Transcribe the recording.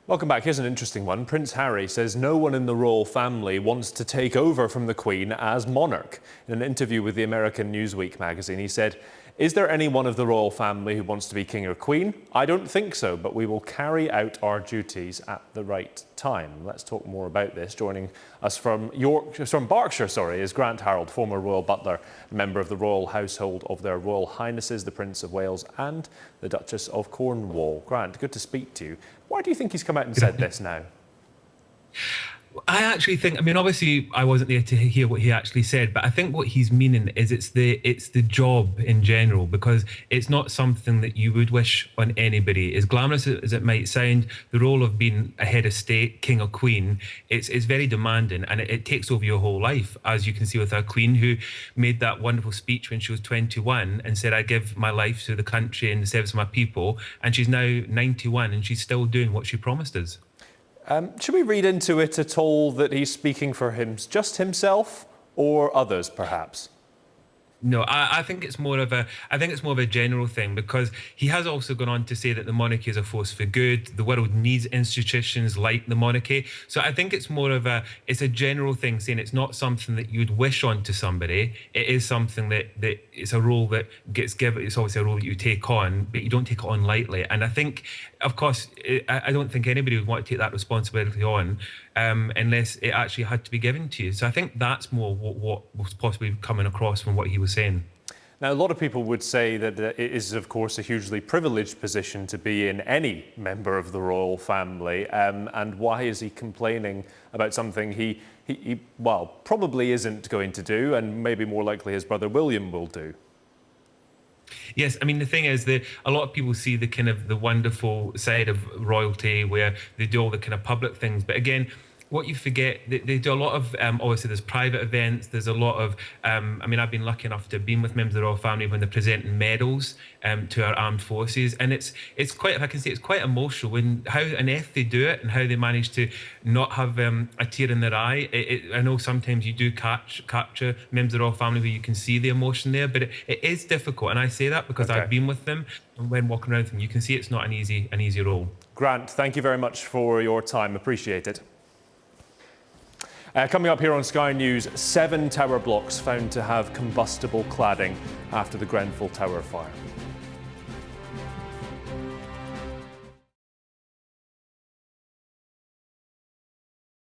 Welcome back. Here's an interesting one. Prince Harry says no one in the royal family wants to take over from the Queen as monarch. In an interview with the American Newsweek magazine, he said, "Is there anyone of the royal family who wants to be king or queen? I don't think so, but we will carry out our duties at the right time." Let's talk more about this. Joining us from Berkshire, is Grant Harold, former royal butler, member of the royal household of their Royal Highnesses, the Prince of Wales and the Duchess of Cornwall. Grant, good to speak to you. Why do you think he's come out and said this now? I actually think, obviously I wasn't there to hear what he actually said, but I think what he's meaning is it's the job in general, because it's not something that you would wish on anybody. As glamorous as it might sound, the role of being a head of state, king or queen, it's very demanding, and it takes over your whole life, as you can see with our queen, who made that wonderful speech when she was 21 and said, "I give my life to the country in the service of my people," and she's now 91 and she's still doing what she promised us. Should we read into it at all that he's speaking for just himself or others, perhaps? No, I think it's more of a general thing, because he has also gone on to say that the monarchy is a force for good. The world needs institutions like the monarchy. So I think it's more of it's a general thing, saying it's not something that you'd wish on to somebody. It is something that it's a role that gets given. It's obviously a role that you take on, but you don't take it on lightly. And I think, of course, I don't think anybody would want to take that responsibility on unless it actually had to be given to you. So I think that's more what was possibly coming across from what he was saying. Now, a lot of people would say that it is, of course, a hugely privileged position to be in, any member of the royal family. And why is he complaining about something he probably isn't going to do, and maybe more likely his brother William will do? Yes, the thing is that a lot of people see the wonderful side of royalty, where they do all the kind of public things. But again, what you forget, they do a lot of, obviously there's private events, there's a lot of, I've been lucky enough to have been with members of the royal family when they're presenting medals to our armed forces. And it's quite, if I can say, it's quite emotional when how on earth they do it and how they manage to not have a tear in their eye. I know sometimes you do capture members of the royal family where you can see the emotion there, but it is difficult. And I say that because I've been with them, and when walking around with them, you can see it's not an easy role. Grant, thank you very much for your time. Appreciate it. Coming up here on Sky News, 7 tower blocks found to have combustible cladding after the Grenfell Tower fire.